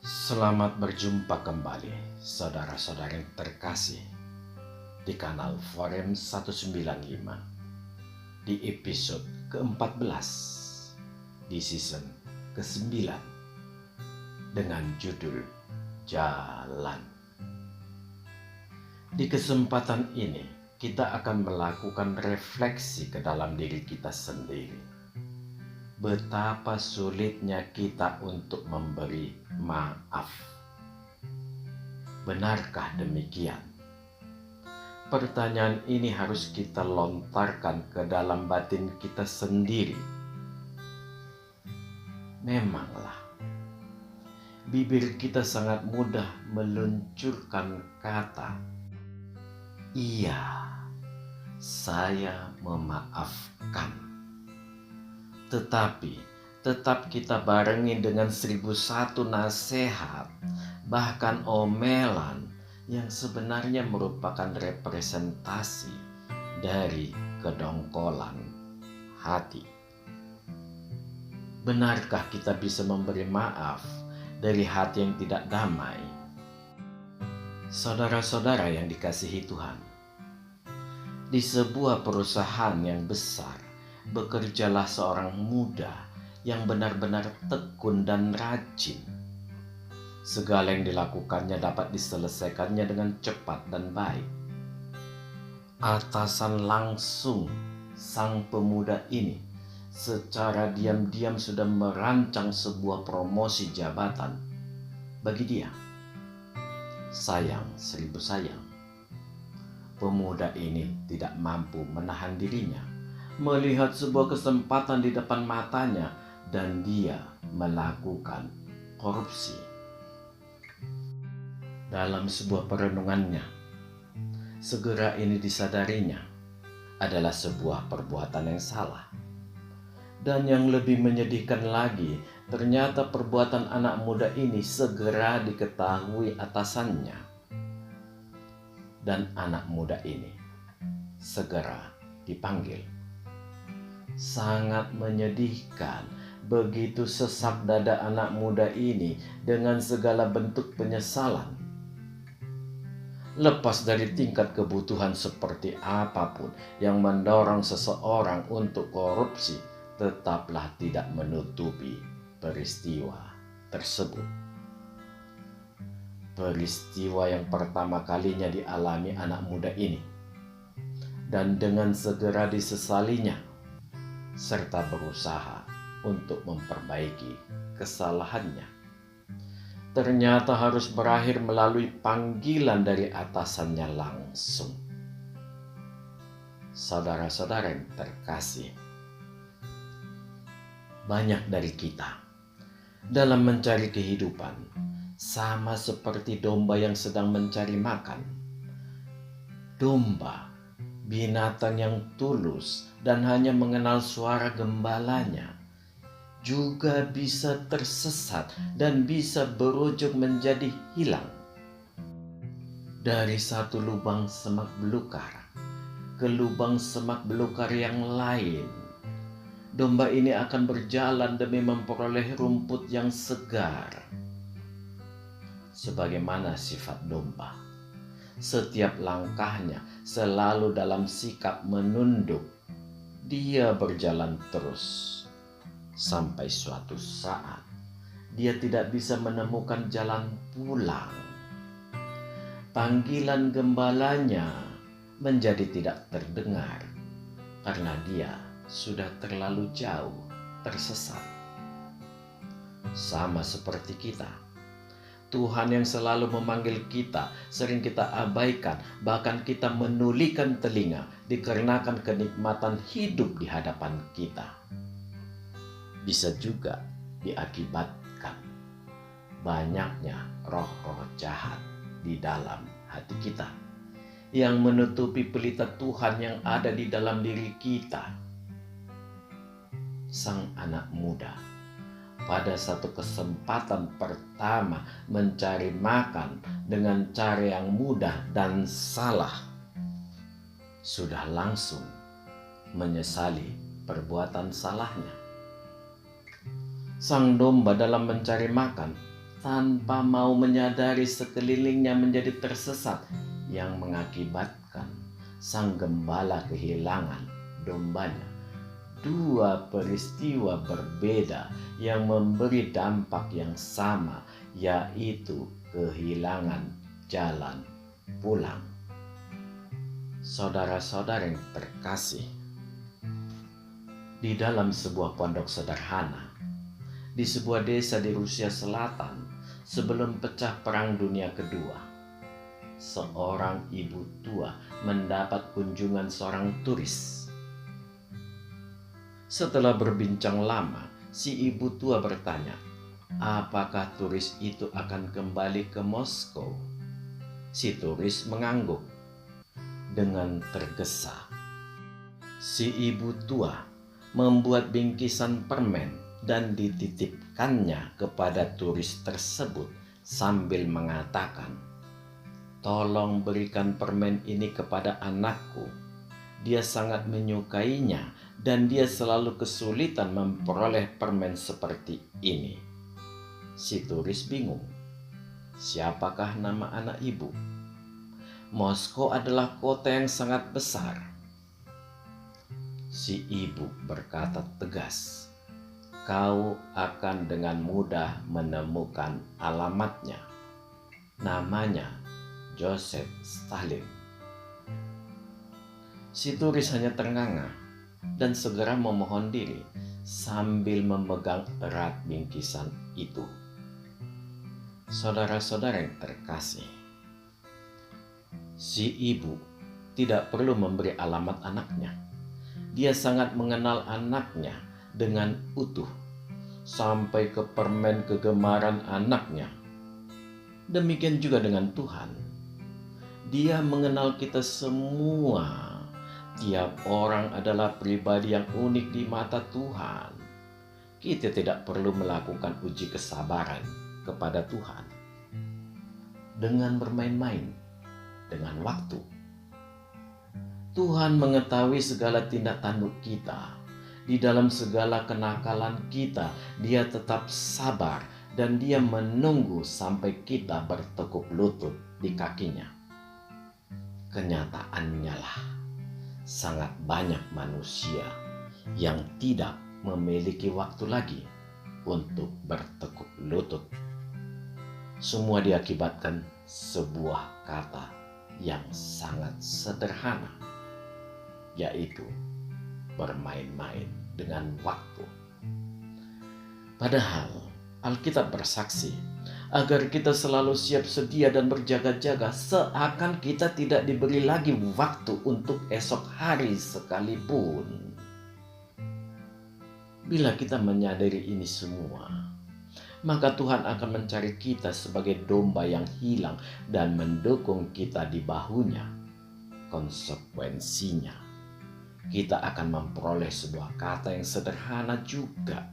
Selamat berjumpa kembali, saudara-saudara yang terkasih, di kanal Forum 195, di episode ke-14, di season ke-9, dengan judul Jalan. Di kesempatan ini, kita akan melakukan refleksi ke dalam diri kita sendiri. Betapa sulitnya kita untuk memberi maaf. Benarkah demikian? Pertanyaan ini harus kita lontarkan ke dalam batin kita sendiri. Memanglah, bibir kita sangat mudah meluncurkan kata, "Iya, saya memaafkan." Tetapi tetap kita barengi dengan 1001 nasihat, bahkan omelan yang sebenarnya merupakan representasi dari kedongkolan hati. Benarkah kita bisa memberi maaf dari hati yang tidak damai? Saudara-saudara yang dikasihi Tuhan, di sebuah perusahaan yang besar, bekerjalah seorang muda yang benar-benar tekun dan rajin. Segala yang dilakukannya dapat diselesaikannya dengan cepat dan baik. Atasan langsung sang pemuda ini secara diam-diam sudah merancang sebuah promosi jabatan bagi dia. Sayang, seribu sayang, pemuda ini tidak mampu menahan dirinya melihat sebuah kesempatan di depan matanya dan dia melakukan korupsi. Dalam sebuah perenungannya, segera ini disadarinya adalah sebuah perbuatan yang salah. Dan yang lebih menyedihkan lagi, ternyata perbuatan anak muda ini segera diketahui atasannya. Dan anak muda ini segera dipanggil. Sangat menyedihkan, begitu sesak dada anak muda ini dengan segala bentuk penyesalan. Lepas dari tingkat kebutuhan seperti apapun yang mendorong seseorang untuk korupsi, tetaplah tidak menutupi peristiwa tersebut. Peristiwa yang pertama kalinya dialami anak muda ini, dan dengan segera disesalinya serta berusaha untuk memperbaiki kesalahannya, ternyata harus berakhir melalui panggilan dari atasannya langsung. Saudara-saudara yang terkasih, banyak dari kita dalam mencari kehidupan sama seperti domba yang sedang mencari makan. Domba, binatang yang tulus dan hanya mengenal suara gembalanya, juga bisa tersesat dan bisa berujung menjadi hilang. Dari satu lubang semak belukar ke lubang semak belukar yang lain, domba ini akan berjalan demi memperoleh rumput yang segar. Sebagaimana sifat domba, setiap langkahnya selalu dalam sikap menunduk. Dia berjalan terus sampai suatu saat dia tidak bisa menemukan jalan pulang. Panggilan gembalanya menjadi tidak terdengar karena dia sudah terlalu jauh tersesat. Sama seperti kita, Tuhan yang selalu memanggil kita sering kita abaikan, bahkan kita menulikan telinga dikarenakan kenikmatan hidup di hadapan kita. Bisa juga diakibatkan banyaknya roh-roh jahat di dalam hati kita yang menutupi pelita Tuhan yang ada di dalam diri kita. Sang anak muda pada satu kesempatan pertama mencari makan dengan cara yang mudah dan salah, sudah langsung menyesali perbuatan salahnya. Sang domba dalam mencari makan tanpa mau menyadari sekelilingnya menjadi tersesat, yang mengakibatkan sang gembala kehilangan dombanya. Dua peristiwa berbeda yang memberi dampak yang sama, yaitu kehilangan jalan pulang. Saudara-saudara yang terkasih, di dalam sebuah pondok sederhana, di sebuah desa di Rusia Selatan, sebelum pecah Perang Dunia Kedua, seorang ibu tua mendapat kunjungan seorang turis. Setelah berbincang lama, si ibu tua bertanya, apakah turis itu akan kembali ke Moskow? Si turis mengangguk dengan tergesa. Si ibu tua membuat bingkisan permen dan dititipkannya kepada turis tersebut sambil mengatakan, tolong berikan permen ini kepada anakku. Dia sangat menyukainya dan dia selalu kesulitan memperoleh permen seperti ini. Si turis bingung. Siapakah nama anak ibu? Moskow adalah kota yang sangat besar. Si ibu berkata tegas, kau akan dengan mudah menemukan alamatnya. Namanya Joseph Stalin. Si turis hanya ternganga dan segera memohon diri sambil memegang erat bingkisan itu. Saudara-saudara yang terkasih, si ibu tidak perlu memberi alamat anaknya. Dia sangat mengenal anaknya dengan utuh, sampai ke permen kegemaran anaknya. Demikian juga dengan Tuhan. Dia mengenal kita semua. Tiap orang adalah pribadi yang unik di mata Tuhan. Kita tidak perlu melakukan uji kesabaran kepada Tuhan dengan bermain-main dengan waktu. Tuhan mengetahui segala tindak tanduk kita. Di dalam segala kenakalan kita, Dia tetap sabar dan Dia menunggu sampai kita bertekuk lutut di kakinya. Kenyataannya lah, sangat banyak manusia yang tidak memiliki waktu lagi untuk bertekuk lutut. Semua diakibatkan sebuah kata yang sangat sederhana, yaitu bermain-main dengan waktu. Padahal Alkitab bersaksi agar kita selalu siap sedia dan berjaga-jaga, seakan kita tidak diberi lagi waktu untuk esok hari sekalipun. Bila kita menyadari ini semua, maka Tuhan akan mencari kita sebagai domba yang hilang dan mendukung kita di bahunya. Konsekuensinya, kita akan memperoleh sebuah kata yang sederhana juga,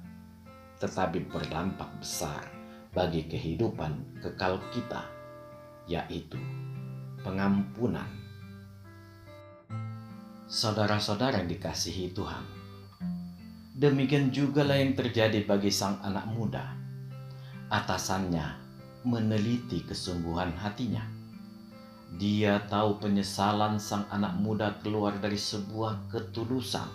tetapi berdampak besar bagi kehidupan kekal kita, yaitu pengampunan. Saudara-saudara yang dikasihi Tuhan, demikian jugalah yang terjadi bagi sang anak muda. Atasannya meneliti kesungguhan hatinya. Dia tahu penyesalan sang anak muda keluar dari sebuah ketulusan.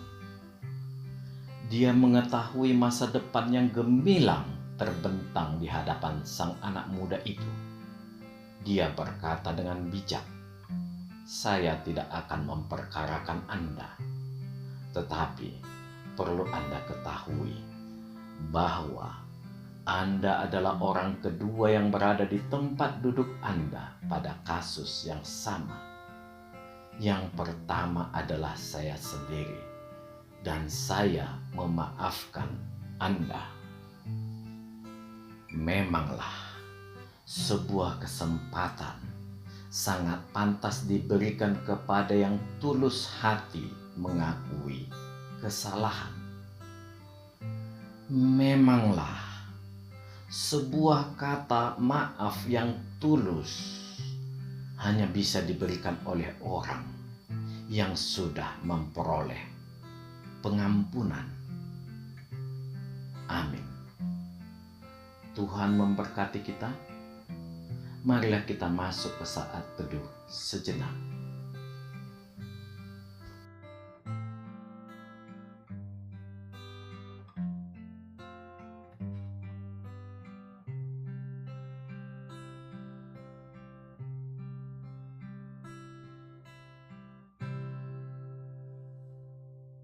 Dia mengetahui masa depan yang gemilang terbentang di hadapan sang anak muda itu. Dia berkata dengan bijak, saya tidak akan memperkarakan Anda, tetapi perlu Anda ketahui bahwa Anda adalah orang kedua yang berada di tempat duduk Anda pada kasus yang sama. Yang pertama adalah saya sendiri, dan saya memaafkan Anda. Memanglah sebuah kesempatan sangat pantas diberikan kepada yang tulus hati mengakui kesalahan. Memanglah sebuah kata maaf yang tulus hanya bisa diberikan oleh orang yang sudah memperoleh pengampunan. Amin. Tuhan memberkati kita. Marilah kita masuk ke saat teduh sejenak.